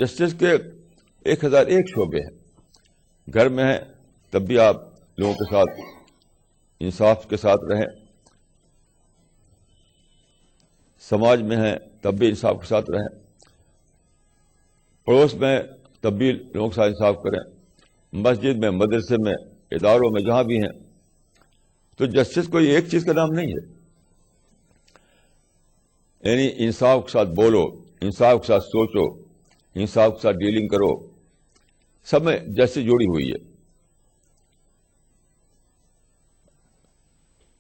Justice کے 1001 شعبے ہیں. گھر میں ہیں تب بھی آپ لوگوں کے ساتھ انصاف کے ساتھ رہیں, سماج میں ہیں تب بھی انصاف کے ساتھ رہیں, پڑوس میں تب بھی لوگوں کے ساتھ انصاف کریں, مسجد میں, مدرسے میں, اداروں میں, جہاں بھی ہیں. تو جسٹس کوئی ایک چیز کا نام نہیں ہے. یعنی انصاف کے ساتھ بولو, انصاف کے ساتھ سوچو, انصاف کے ساتھ ڈیلنگ کرو, سب میں جسٹس جوڑی ہوئی ہے.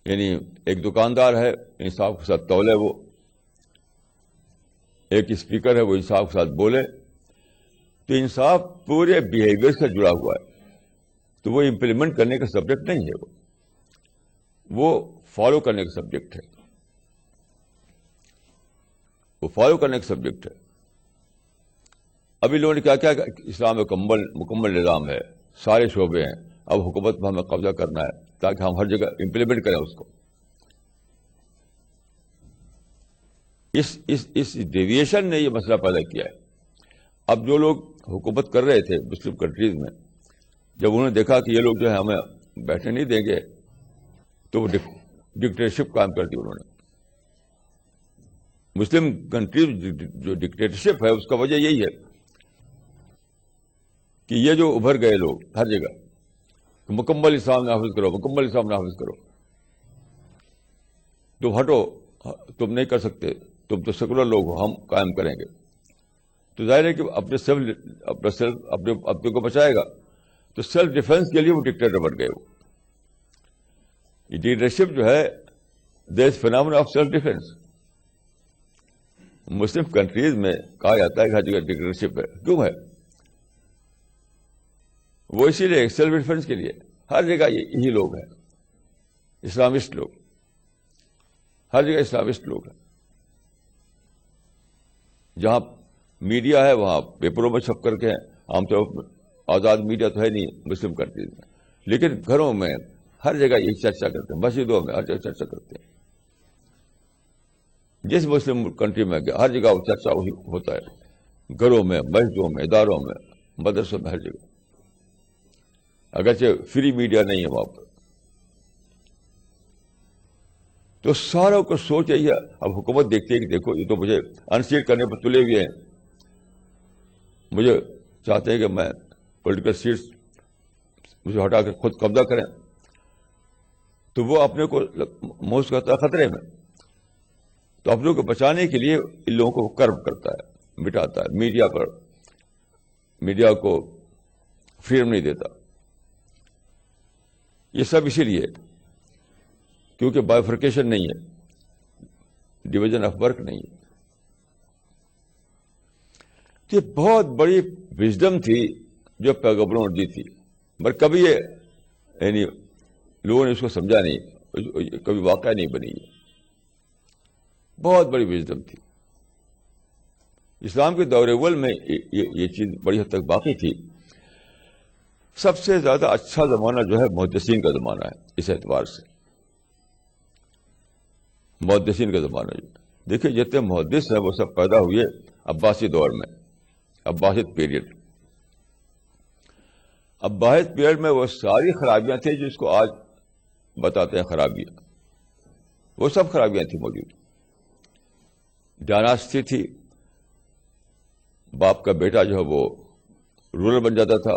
یعنی ایک دکاندار ہے, انصاف کے ساتھ تولے وہ. ایک اسپیکر ہے, وہ انصاف کے ساتھ بولے. تو انصاف پورے بیہیویئر سے جڑا ہوا ہے. تو وہ امپلیمنٹ کرنے کا سبجیکٹ نہیں ہے, وہ فالو کرنے کا سبجیکٹ ہے. وہ فالو کرنے کا سبجیکٹ ہے. ابھی لوگوں نے کیا کیا, اسلام مکمل نظام ہے, سارے شعبے ہیں, اب حکومت میں ہمیں قبضہ کرنا ہے تاکہ ہم ہر جگہ امپلیمنٹ کریں اس کو. اس ڈیویشن نے یہ مسئلہ پیدا کیا ہے. اب جو لوگ حکومت کر رہے تھے مسلم کنٹریز میں, جب انہوں نے دیکھا کہ یہ لوگ جو ہے ہمیں بیٹھنے نہیں دیں گے, تو وہ ڈکٹیٹرشپ قائم کر دی انہوں نے. مسلم کنٹریز جو ڈکٹیٹرشپ ہے اس کا وجہ یہی ہے کہ یہ جو ابھر گئے لوگ ہر جگہ, مکمل اسلام نافذ کرو, مکمل اسلام نافذ کرو, تم ہٹو, تم نہیں کر سکتے, تم تو سیکولر لوگ ہو, ہم قائم کریں گے. تو ظاہر ہے کہ اپنے کو بچائے گا, تو سیلف ڈیفینس کے لیے وہ ڈکٹیٹر بن گئے. وہ ڈکٹیٹرشپ جو ہے, there is phenomena of self defence. Muslim countries میں کہا جاتا ہے کہ ہر جگہ ڈکٹیٹرشپ ہے. کیوں ہے؟ وہ اسی لیے سیلف ڈیفینس کے لیے. ہر جگہ یہی لوگ ہیں, اسلامسٹ لوگ, ہر جگہ اسلامسٹ لوگ ہیں. جہاں میڈیا ہے وہاں پیپروں میں چھپ کر کے ہیں. عام طور پر آزاد میڈیا تو ہے نہیں مسلم کنٹریز میں, لیکن گھروں میں ہر جگہ یہی چرچا کرتے ہیں, مسجدوں میں ہر جگہ چرچا کرتے ہیں. جس مسلم کنٹری میں ہر جگہ وہ چرچا وہی ہوتا ہے, گھروں میں, مسجدوں میں, اداروں میں, مدرسوں میں, ہر جگہ. اگرچہ فری میڈیا نہیں ہے وہاں پر. تو ساروں کو سوچ یہی ہے. اب حکومت دیکھتی ہے کہ دیکھو یہ تو مجھے انسیٹ کرنے پر تلے ہوئے ہیں, مجھے چاہتے ہیں کہ میں پولیٹیکل سیٹس مجھے ہٹا کے خود قبضہ کریں. تو وہ اپنے کو محسوس کرتا ہے خطرے میں, تو اپنے کو بچانے کے لیے ان لوگوں کو کرب کرتا ہے, مٹاتا ہے. میڈیا کو فریڈم نہیں دیتا. یہ سب اسی لیے کیونکہ بائیفرکیشن نہیں ہے, ڈویژن آف ورک نہیں ہے. یہ بہت بڑی وژڈم تھی جو پیغمبروں نے دی تھی, مگر کبھی یہ یعنی لوگوں نے اس کو سمجھا نہیں, کبھی واقعہ نہیں بنی. بہت بڑی وژڈم تھی. اسلام کے دور اول میں یہ چیز بڑی حد تک باقی تھی. سب سے زیادہ اچھا زمانہ جو ہے محدثین کا زمانہ ہے. اس اعتبار سے محدثین کا زمانہ جو دیکھیے, جتنے محدث ہیں وہ سب پیدا ہوئے عباسی دور میں, عباسد پیریڈ. عباسد پیریڈ میں وہ ساری خرابیاں تھیں جو اس کو آج بتاتے ہیں خرابیاں, وہ سب خرابیاں تھیں موجود. ڈائناسٹی تھی, باپ کا بیٹا جو ہے وہ رولر بن جاتا تھا,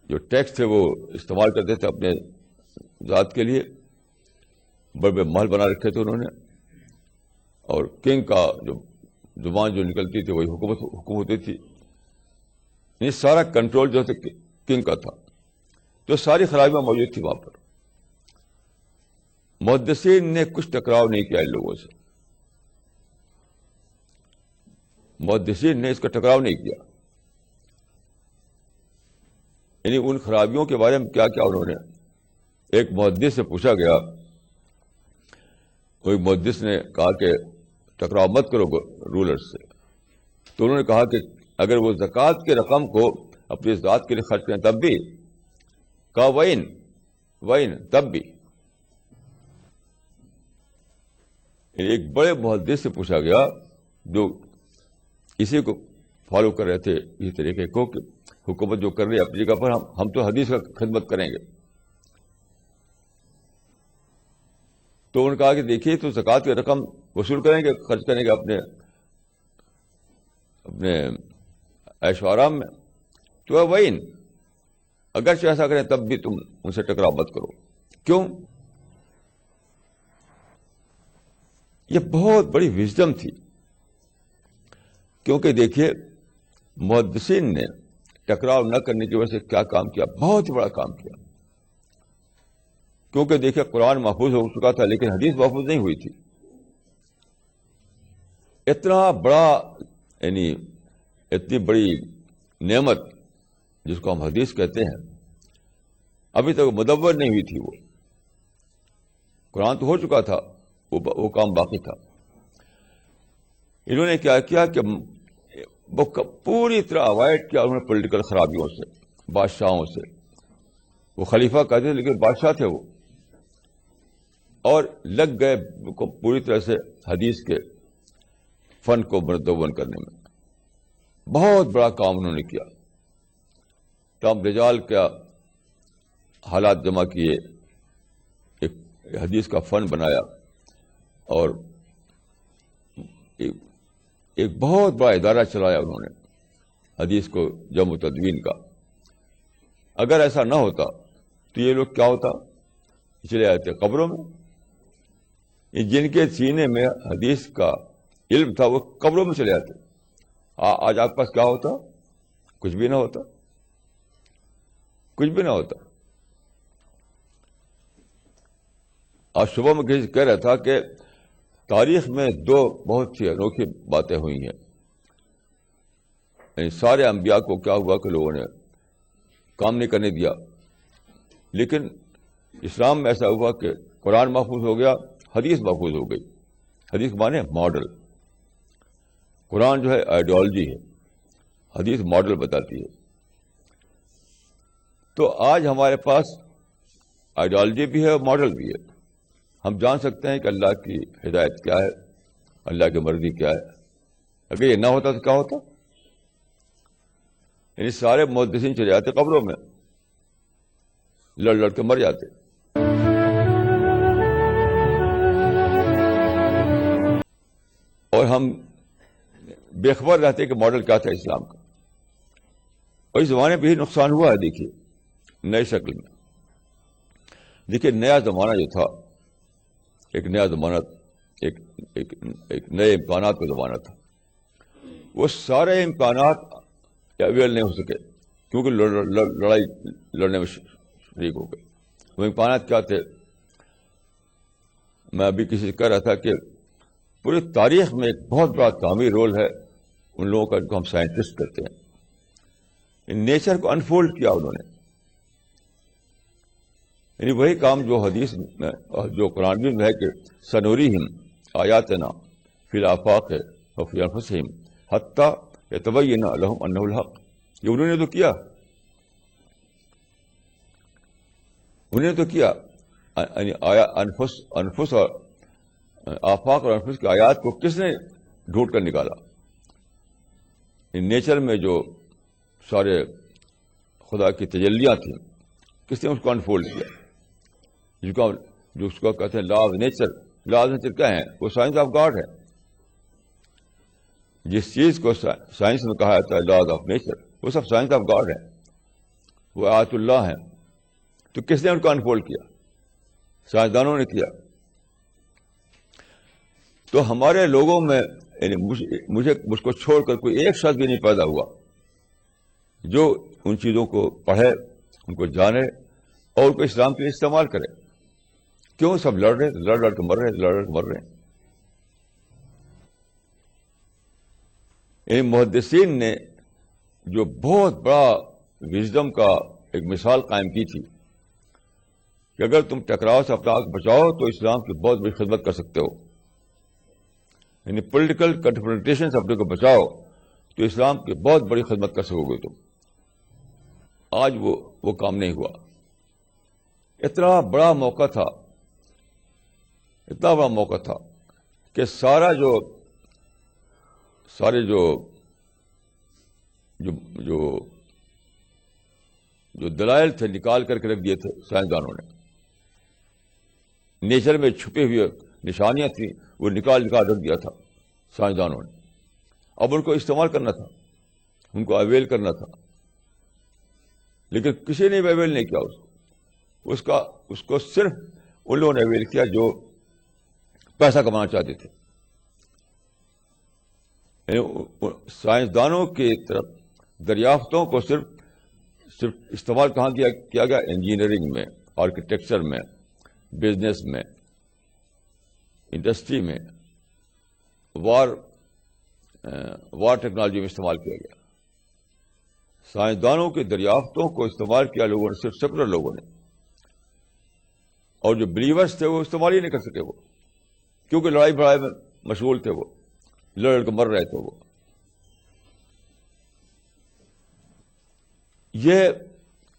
جو ٹیکس تھے وہ استعمال کرتے تھے اپنے ذات کے لیے, بڑے بڑے محل بنا رکھے تھے انہوں نے, اور کنگ کا جو زبان جو نکلتی تھی وہی حکومت ہوتی تھی. یہ سارا کنٹرول جو تھا کنگ کا تھا. تو ساری خرابیاں موجود تھی وہاں پر. محدثین نے کچھ ٹکراؤ نہیں کیا ان لوگوں سے, محدثین نے اس کا ٹکراؤ نہیں کیا. یعنی ان خرابیوں کے بارے میں کیا کیا انہوں نے, ایک محدث سے پوچھا گیا, کوئی محدث نے کہا کہ ٹکراؤ مت کرو رولر سے. تو انہوں نے کہا کہ اگر وہ زکوٰۃ کی رقم کو اپنی ذات کے لیے خرچ کریں تب بھی, کہا وین تب بھی. ایک بڑے محدث سے پوچھا گیا جو اسی کو فالو کر رہے تھے اسی طریقے کو کہ حکومت جو کر رہی ہے اپنی جگہ پر ہم تو حدیث کا خدمت کریں گے. تو انہوں نے کہا کہ دیکھیے تو زکوٰۃ کی رقم وصول کریں گے, خرچ کریں گے اپنے عیش و آرام میں. تو وہی اگرچہ ایسا کریں تب بھی تم ان سے ٹکراؤ مت کرو. کیوں؟ یہ بہت بڑی وژڈم تھی, کیونکہ دیکھیے محدثین نے ٹکراؤ نہ کرنے کی وجہ سے کیا کام کیا, بہت بڑا کام کیا. کیونکہ دیکھیے قرآن محفوظ ہو چکا تھا لیکن حدیث محفوظ نہیں ہوئی تھی. اتنا بڑا یعنی اتنی بڑی نعمت جس کو ہم حدیث کہتے ہیں ابھی تک مدور نہیں ہوئی تھی. وہ قرآن تو ہو چکا تھا, وہ کام باقی تھا. انہوں نے کیا کیا کہ وہ پوری طرح اوائڈ کیا انہوں نے پولیٹیکل خرابیوں سے, بادشاہوں سے. وہ خلیفہ کہتے تھے لیکن بادشاہ تھے وہ, اور لگ گئے کو پوری طرح سے حدیث کے فن کو مدون کرنے میں. بہت بڑا کام انہوں نے کیا. تمام رجال کا حالات جمع کیے, ایک حدیث کا فن بنایا, اور ایک بہت بڑا ادارہ چلایا انہوں نے حدیث کو جمع و تدوین کا. اگر ایسا نہ ہوتا تو یہ لوگ کیا ہوتا, چلے آتے قبروں میں. جن کے سینے میں حدیث کا علم تھا وہ قبروں میں چلے آتے. آج آپ کے پاس کیا ہوتا؟ کچھ بھی نہ ہوتا, کچھ بھی نہ ہوتا. آج صبح میں کسی کہہ رہا تھا کہ تاریخ میں دو بہت سی انوکھی باتیں ہوئی ہیں. یعنی سارے انبیاء کو کیا ہوا کہ لوگوں نے کام نہیں کرنے دیا, لیکن اسلام میں ایسا ہوا کہ قرآن محفوظ ہو گیا, حدیث محفوظ ہو گئی. حدیث مانے ماڈل. قرآن جو ہے آئیڈیالوجی ہے, حدیث ماڈل بتاتی ہے. تو آج ہمارے پاس آئیڈیالوجی بھی ہے اور ماڈل بھی ہے. ہم جان سکتے ہیں کہ اللہ کی ہدایت کیا ہے, اللہ کی مرضی کیا ہے. اگر یہ نہ ہوتا تو کیا ہوتا؟ یعنی سارے محدثین چلے جاتے قبروں میں, لڑ کے مر جاتے. اور ہم بے خبر رہتے کہ ماڈل کیا تھا اسلام کا. اور اس زمانے پہ ہی نقصان ہوا ہے. دیکھیے نئی شکل میں, دیکھیے نیا زمانہ جو تھا, ایک نیا زمانہ, ایک نئے امکانات کا زمانہ تھا. وہ سارے امکانات اویل نہیں ہو سکے کیونکہ لڑائی لڑنے میں شریک ہو گئے. وہ امکانات کیا تھے؟ میں ابھی کسی سے کہہ رہا تھا کہ پوری تاریخ میں ایک بہت بڑا تعمیری رول ہے ان لوگوں کا جو ہم سائنٹسٹ کہتے ہیں. نیچر کو انفولڈ کیا انہوں نے. یعنی وہی کام جو حدیث میں اور جو قرآن میں ہے کہ سنوریہم آیاتنا فی الآفاق وفی انفسہم حتی یتبین لہم انہ الحق. یہ انہوں نے تو کیا, انہوں نے تو کیا. یعنی انفس اور آفاق اور انفس کی آیات کو کس نے ڈھونڈ کر نکالا؟ نیچر میں جو سارے خدا کی تجلیاں تھیں کس نے اس کو انفولڈ کیا؟ جو اس کو کہتے ہیں law of nature. Law of nature کیا ہے؟ وہ سائنس آف گاڈ ہے. جس چیز کو سائنس میں کہا جاتا ہے لاز آف نیچر, وہ سب سائنس آف گاڈ ہے, وہ آیات اللہ ہیں. تو کس نے ان کو انفولڈ کیا؟ سائنسدانوں نے کیا. تو ہمارے لوگوں میں یعنی مجھ کو چھوڑ کر کوئی ایک شخص بھی نہیں پیدا ہوا جو ان چیزوں کو پڑھے, ان کو جانے اور ان کو اسلام کے لیے استعمال کرے. کیوں سب لڑ کے مر رہے ہیں. یعنی محدثین نے جو بہت بڑا وژڈم کا ایک مثال قائم کی تھی کہ اگر تم ٹکراؤ سے اپنا آپ بچاؤ تو اسلام کی بہت بڑی خدمت کر سکتے ہو. یعنی پولیٹیکل کنفرنٹیشن سے اپنے کو بچاؤ تو اسلام کی بہت بڑی خدمت کر سکو گے تم. آج وہ کام نہیں ہوا. اتنا بڑا موقع تھا کہ سارے جو جو جو جو دلائل تھے نکال کر کے رکھ دیے تھے سائنسدانوں نے. نیچر میں چھپے ہوئے نشانیاں تھیں, وہ نکال رکھ دیا تھا سائنسدانوں نے. اب ان کو استعمال کرنا تھا, ان کو اویل کرنا تھا, لیکن کسی نے بھی اویل نہیں کیا اس کو صرف ان لوگوں نے اویل کیا جو پیسہ کمانا چاہتے تھے. سائنسدانوں کی طرف دریافتوں کو صرف استعمال کہاں کیا گیا؟ انجینئرنگ میں, آرکیٹیکچر میں, بزنس میں, انڈسٹری میں, وار ٹیکنالوجی میں استعمال کیا گیا. سائنسدانوں کی دریافتوں کو استعمال کیا لوگوں نے, صرف سیکولر لوگوں نے, اور جو بلیورس تھے وہ استعمال ہی نہیں کر سکے وہ, کیونکہ لڑائی بڑائی میں مشغول تھے, وہ لڑ کے مر رہے تھے. وہ یہ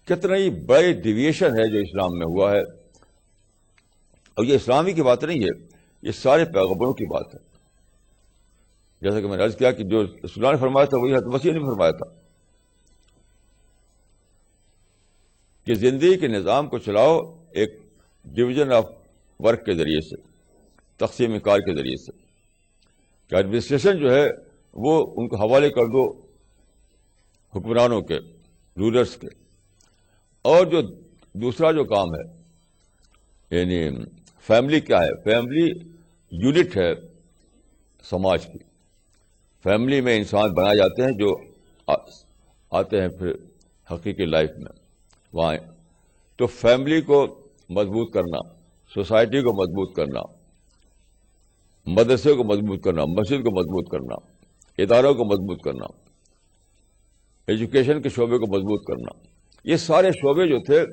کتنا ہی بڑی ڈیویشن ہے جو اسلام میں ہوا ہے, اور یہ اسلامی کی بات نہیں ہے, یہ سارے پیغمبروں کی بات ہے. جیسا کہ میں نے عرض کیا کہ جو رسول اللہ نے فرمایا تھا وہی حضرت مسیح نے فرمایا تھا کہ زندگی کے نظام کو چلاؤ ایک ڈویژن آف ورک کے ذریعے سے, تقسیم کار کے ذریعے سے, کہ ایڈمنسٹریشن جو ہے وہ ان کو حوالے کر دو حکمرانوں کے, رولرس کے. اور جو دوسرا جو کام ہے, یعنی فیملی کیا ہے؟ فیملی یونٹ ہے سماج کی. فیملی میں انسان بنائے جاتے ہیں جو آتے ہیں پھر حقیقی لائف میں وہاں. تو فیملی کو مضبوط کرنا, سوسائٹی کو مضبوط کرنا, مدرسے کو مضبوط کرنا, مسجد کو مضبوط کرنا, اداروں کو مضبوط کرنا, ایجوکیشن کے شعبے کو مضبوط کرنا, یہ سارے شعبے جو تھے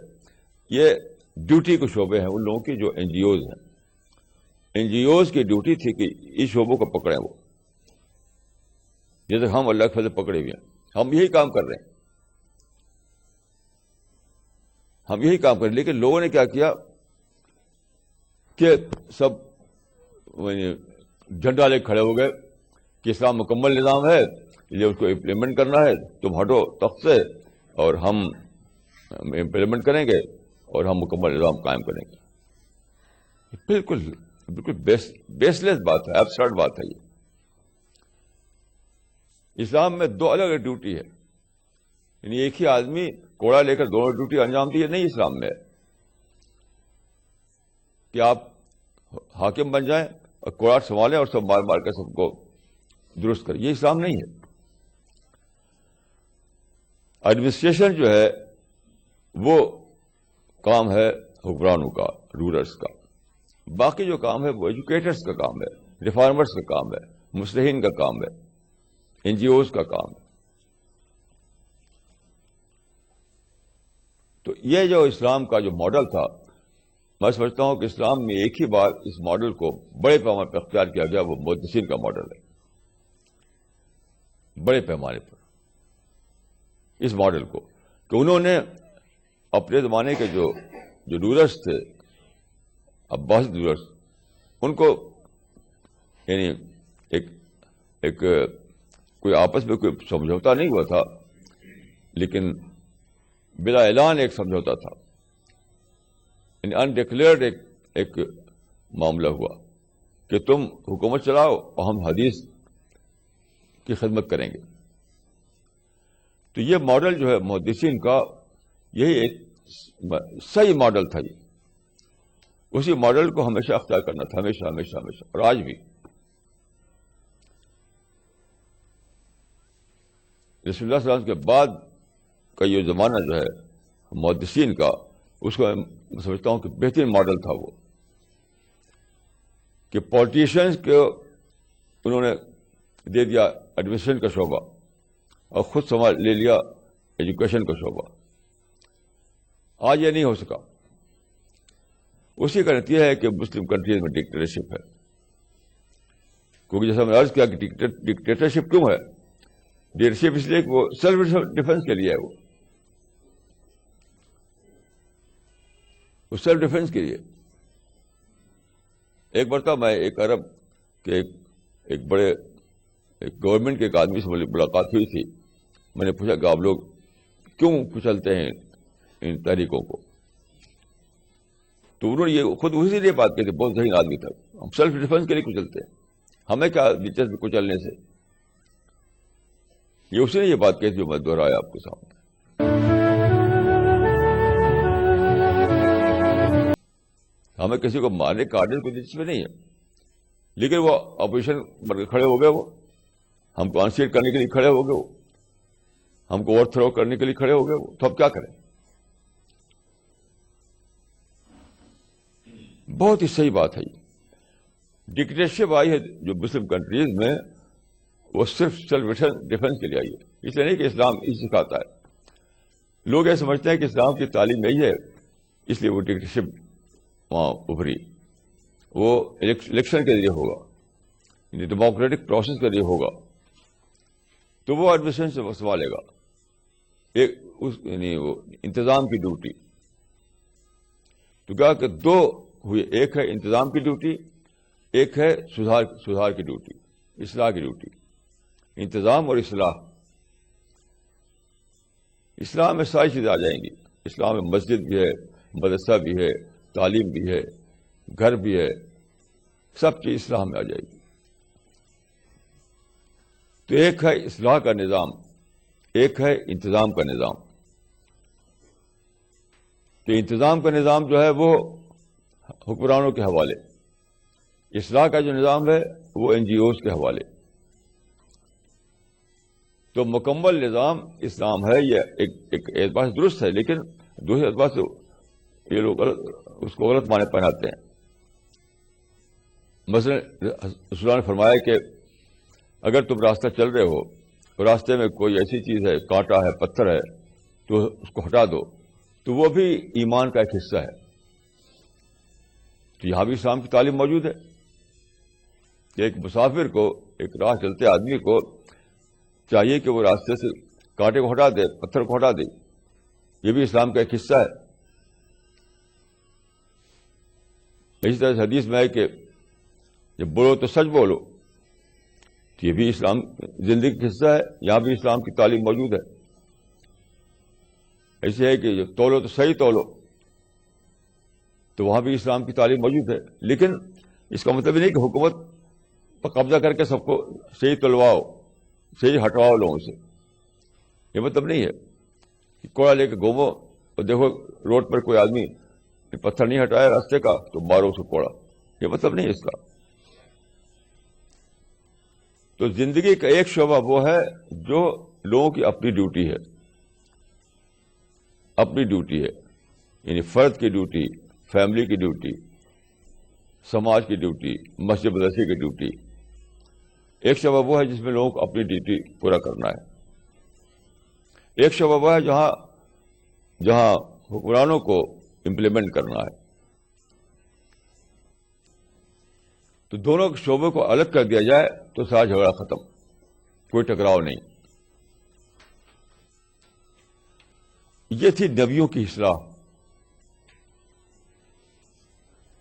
یہ ڈیوٹی کے شعبے ہیں ان لوگوں کی جو این جی اوز ہیں. این جی اوز کی ڈیوٹی تھی کہ اس شعبوں کو پکڑیں. وہ جیسے ہم اللہ کے فضل پکڑے ہوئے ہیں, ہم یہی کام کر رہے ہیں, ہم یہی کام کر رہے ہیں. لیکن لوگوں نے کیا کیا کہ سب جھنڈا لے کھڑے ہو گئے کہ اسلام مکمل نظام ہے, یہ اس کو امپلیمنٹ کرنا ہے, تم ہٹو تخت سے اور ہم امپلیمنٹ کریں گے اور ہم مکمل نظام قائم کریں گے. بالکل بیس لیس بات ہے, ایبسرڈ بات ہے. یہ اسلام میں دو الگ الگ ڈیوٹی ہے, یعنی ایک ہی آدمی کوڑا لے کر دونوں ڈیوٹی انجام دیے نہیں اسلام میں, کہ آپ حاکم بن جائیں اور کوڑا سنبھالیں اور سب مار کے سب کو درست کریں. یہ اسلام نہیں ہے. ایڈمنسٹریشن جو ہے وہ کام ہے حکمرانوں کا, رولرس کا. باقی جو کام ہے وہ ایجوکیٹرس کا کام ہے, ریفارمرس کا کام ہے, مصلحین کا کام ہے, این جی اوز کا کام ہے. تو یہ جو اسلام کا جو ماڈل تھا, میں سمجھتا ہوں کہ اسلام میں ایک ہی بار اس ماڈل کو بڑے پیمانے پر اختیار کیا گیا, وہ محدثین کا ماڈل ہے. بڑے پیمانے پر اس ماڈل کو, کہ انہوں نے اپنے زمانے کے جو رولرس تھے, عباسد رولرس, ان کو یعنی ایک کوئی آپس میں کوئی سمجھوتا نہیں ہوا تھا, لیکن بلا اعلان ایک سمجھوتا تھا, یعنی انڈکلیئرڈ ایک معاملہ ہوا کہ تم حکومت چلاؤ اور ہم حدیث کی خدمت کریں گے. تو یہ ماڈل جو ہے محدثین کا, یہی ایک صحیح ماڈل تھا. یہ اسی ماڈل کو ہمیشہ اختیار کرنا تھا, ہمیشہ ہمیشہ ہمیشہ, اور آج بھی. رسول اللہ صلی اللہ علیہ وسلم کے بعد کا یہ زمانہ جو ہے محدثین کا, اس کو میں سمجھتا ہوں کہ بہترین ماڈل تھا وہ, کہ پولیٹیشینز کو انہوں نے دے دیا ایڈمنسٹریشن کا شعبہ اور خود سنبھال لے لیا ایجوکیشن کا شعبہ. آج یہ نہیں ہو سکا. اسی کا نتیجہ ہے کہ مسلم کنٹریز میں ڈکٹیٹرشپ ہے, کیونکہ جیسا میں نے عرض کیا کہ ڈکٹیٹرشپ کیوں ہے؟ ڈکٹیٹرشپ اس لیے کہ وہ سیلف ڈیفenس کے لیے ہے, وہ سیلف ڈیفenس کے لیے. ایک مرتبہ میں ایک عرب کے ایک بڑے گورنمنٹ کے ایک آدمی سے ملاقات ہوئی تھی, میں نے پوچھا کہ آپ لوگ کیوں کچلتے ہیں ان تحریکوں کو؟ تو انہوں نے یہ خود اسی لیے بات کی تھی، بہت ذہین آدمی تھا، ہم سیلف ڈیفینس کے لیے کچلتے ہیں، ہمیں کیا دلچسپی کچلنے سے؟ یہ اسی نے یہ بات کہی جو میں دوہرایا آپ کے سامنے. ہمیں کسی کو مارنے کاٹنے کی دلچسپی نہیں ہے، لیکن وہ اپوزیشن بن کے کھڑے ہو گئے، وہ ہم کو انسیٹ کرنے کے لیے کھڑے ہو گئے، وہ ہم کو اوور تھرو کرنے کے لیے کھڑے ہو گئے، وہ تو اب کیا کریں؟ بہت ہی صحیح بات ہے. یہ ڈکٹیٹرشپ آئی ہے جو مسلم کنٹریز میں، وہ صرف سیلف ڈیفینس کے لیے آئی ہے، اس لیے نہیں کہ اسلام یہ سکھاتا ہے. لوگ یہ سمجھتے ہیں کہ اسلام کی تعلیم یہی ہے، اس لیے وہ ڈکٹیٹرشپ وہاں ابھری. وہ الیکشن کے ذریعے ہوگا، یعنی ڈیموکریٹک پروسیس کے ذریعے ہوگا، تو وہ ایڈمنسٹریشن سے سنبھالے گا. یعنی وہ انتظام کی ڈیوٹی. تو کہا کہ دو ہوئی، ایک ہے انتظام کی ڈیوٹی، ایک ہے سدھار کی ڈیوٹی، اصلاح کی ڈیوٹی. انتظام اور اصلاح. اسلام میں ساری چیزیں آ جائیں گی. اسلام میں مسجد بھی ہے، مدرسہ بھی ہے، تعلیم بھی ہے، گھر بھی ہے، سب چیز اسلام میں آ جائے گی. تو ایک ہے اصلاح کا نظام، ایک ہے انتظام کا نظام. تو انتظام کا نظام جو ہے وہ حکمرانوں کے حوالے، اصلاح کا جو نظام ہے وہ این جی اوز کے حوالے. تو مکمل نظام اسلام ہے. یہ ایک اعتبار سے درست ہے، لیکن دوسرے اعتبار سے یہ لوگ اس کو غلط معنی پہناتے ہیں. مثلا رسول اللہ نے فرمایا کہ اگر تم راستہ چل رہے ہو، راستے میں کوئی ایسی چیز ہے، کانٹا ہے، پتھر ہے، تو اس کو ہٹا دو، تو وہ بھی ایمان کا ایک حصہ ہے. تو یہاں بھی اسلام کی تعلیم موجود ہے کہ ایک مسافر کو، ایک راہ چلتے آدمی کو چاہیے کہ وہ راستے سے کانٹے کو ہٹا دے، پتھر کو ہٹا دے. یہ بھی اسلام کا ایک حصہ ہے. اسی طرح سے حدیث میں ہے کہ جب بولو تو سچ بولو. تو یہ بھی اسلام زندگی کا حصہ ہے. یہاں بھی اسلام کی تعلیم موجود ہے. ایسے ہے کہ جب تولو تو صحیح تولو، تو وہاں بھی اسلام کی تعلیم موجود ہے. لیکن اس کا مطلب یہ نہیں کہ حکومت پر قبضہ کر کے سب کو صحیح تلواؤ، صحیح ہٹواؤ لوگوں سے. یہ مطلب نہیں ہے کہ کوڑا لے کے گھومو اور دیکھو روڈ پر کوئی آدمی پتھر نہیں ہٹایا راستے کا تو مارو اس کو کوڑا. یہ مطلب نہیں ہے اس کا. تو زندگی کا ایک شعبہ وہ ہے جو لوگوں کی اپنی ڈیوٹی ہے، اپنی ڈیوٹی ہے. یعنی فرد کی ڈیوٹی، فیملی کی ڈیوٹی، سماج کی ڈیوٹی، مسجد مدرسے کی ڈیوٹی. ایک شعبہ وہ ہے جس میں لوگوں کو اپنی ڈیوٹی پورا کرنا ہے. ایک شعبہ وہ ہے جہاں حکمرانوں کو امپلیمنٹ کرنا ہے. تو دونوں شعبوں کو الگ کر دیا جائے تو سارا جھگڑا ختم، کوئی ٹکراؤ نہیں. یہ تھی نبیوں کی اصلاح.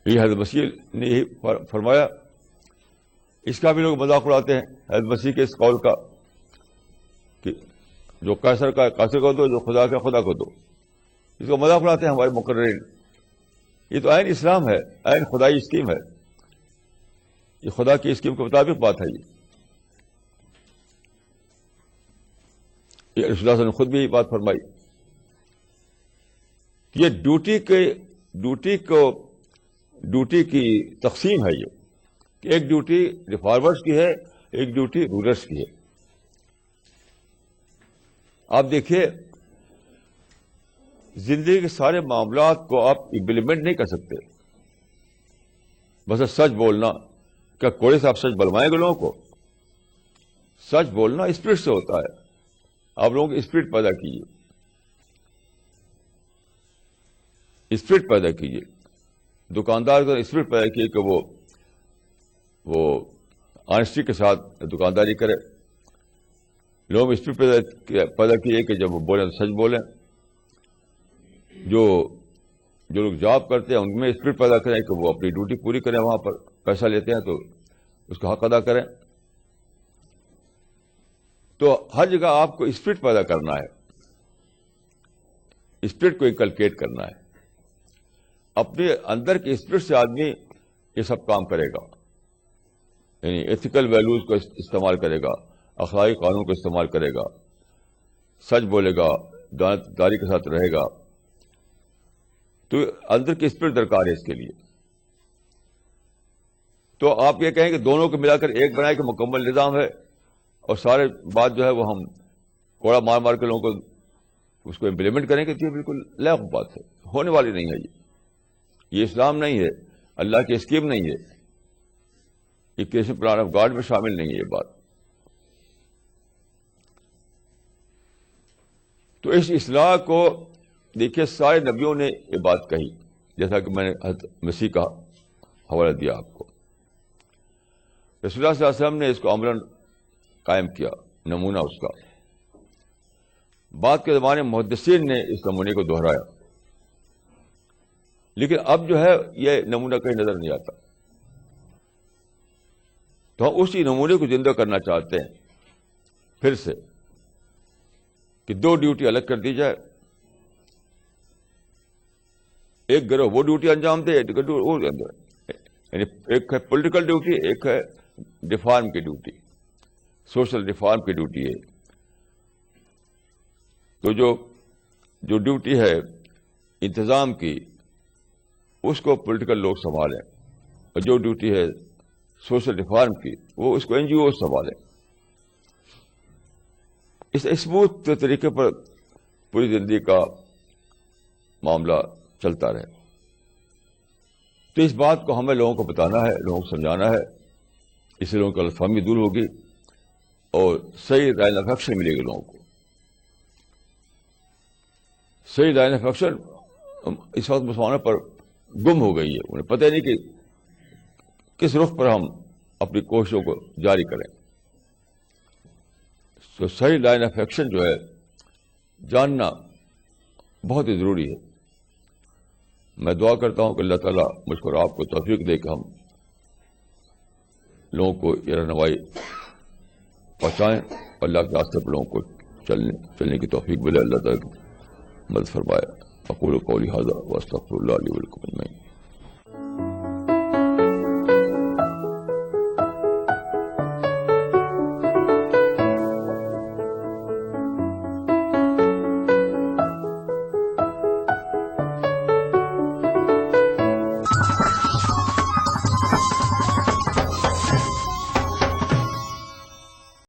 یہ حضرت مسیح نے یہی فرمایا. اس کا بھی لوگ مذاق اڑاتے ہیں حضرت مسیح کے اس قول کا کہ جو قیصر کا قیصر کو دو، جو خدا کا خدا کو دو. اس کو مذاق اڑاتے ہیں ہمارے مقررین. یہ تو عین اسلام ہے، عین خدائی اسکیم ہے. یہ خدا کی اسکیم کے مطابق بات ہے. یہ رسول اللہ صلی اللہ علیہ وسلم نے خود بھی یہ بات فرمائی. یہ ڈیوٹی کی تقسیم ہے. یہ کہ ایک ڈیوٹی ریفارمرز کی ہے، ایک ڈیوٹی رولرز کی ہے. آپ دیکھیے زندگی کے سارے معاملات کو آپ امپلیمنٹ نہیں کر سکتے. بس سچ بولنا، کیا کوڑے سے آپ سچ بلوائیں گے لوگوں کو؟ سچ بولنا اسپرٹ سے ہوتا ہے. آپ لوگوں کی اسپرٹ پیدا کیجیے، اسپرٹ پیدا کیجیے. دکاندار کو اسپرٹ پیدا کیے کہ وہ آنےسٹی کے ساتھ دکانداری کرے. لوگ اسپرٹ پیدا کیے کہ جب وہ بولیں تو سچ بولیں. جو لوگ جاب کرتے ہیں ان میں اسپرٹ پیدا کریں کہ وہ اپنی ڈیوٹی پوری کریں. وہاں پر پیسہ لیتے ہیں تو اس کا حق ادا کریں. تو ہر جگہ آپ کو اسپرٹ پیدا کرنا ہے, اسپرٹ کو انکلکیٹ کرنا ہے. اپنے اندر کے اسپرٹ سے آدمی یہ سب کام کرے گا, یعنی ایتھیکل ویلیوز کو استعمال کرے گا, اخلاقی قانون کو استعمال کرے گا, سچ بولے گا, دیانتداری کے ساتھ رہے گا. تو اندر کی اسپرٹ درکار ہے اس کے لیے. تو آپ یہ کہیں کہ دونوں کو ملا کر ایک بنائے کہ مکمل نظام ہے, اور سارے بات جو ہے وہ ہم کوڑا مار مار کے لوگوں کو اس کو امپلیمنٹ کریں گے, تو یہ بالکل لیک بات ہے, ہونے والی نہیں ہے. یہ اسلام نہیں ہے, اللہ کی اسکیم نہیں ہے, یہ کریشن پلان آف گاڈ میں شامل نہیں ہے یہ بات. تو اس اصلاح کو دیکھیے سارے نبیوں نے یہ بات کہی, جیسا کہ میں نے حضرت مسیح کا حوالہ دیا آپ کو. رسول اللہ صلی اللہ علیہ وسلم نے اس کو عملاً قائم کیا, نمونہ اس کا. بعد کے زمانے میں محدثین نے اس نمونے کو دہرایا, لیکن اب جو ہے یہ نمونہ کہیں نظر نہیں آتا. تو ہم اسی نمونے کو زندہ کرنا چاہتے ہیں پھر سے, کہ دو ڈیوٹی الگ کر دی جائے. ایک گروہ وہ ڈیوٹی انجام دے, یعنی ایک ہے پولیٹیکل ڈیوٹی, ایک ہے ریفارم کی ڈیوٹی, سوشل ریفارم کی ڈیوٹی ہے. تو جو ڈیوٹی ہے انتظام کی, اس کو پولیٹیکل لوگ سنبھالیں, اور جو ڈیوٹی ہے سوشل ریفارم کی, وہ اس کو این جی او سنبھالیں. اس اسموتھ طریقے پر پوری زندگی کا معاملہ چلتا رہے. تو اس بات کو ہمیں لوگوں کو بتانا ہے, لوگوں کو سمجھانا ہے, اس سے لوگوں کی غلط فہمی دور ہوگی اور صحیح لائن آف ایکشن ملے گی لوگوں کو. صحیح لائن آف ایکشن اس وقت مسلمانوں پر گم ہو گئی ہے, انہیں پتہ نہیں کہ کس رخ پر ہم اپنی کوششوں کو جاری کریں. تو صحیح لائن آف ایکشن جو ہے جاننا بہت ہی ضروری ہے. میں دعا کرتا ہوں کہ اللہ تعالیٰ مجھ کو اور آپ کو توفیق دے کہ ہم لوگوں کو یہ رہنمائی پہنچائیں, اللہ کے راستے پر لوگوں کو چلنے کی توفیق ملے. اللہ تعالیٰ مدد فرمائے. اقول قولی ھذا واستغفر اللہ لی ولکم اجمعین.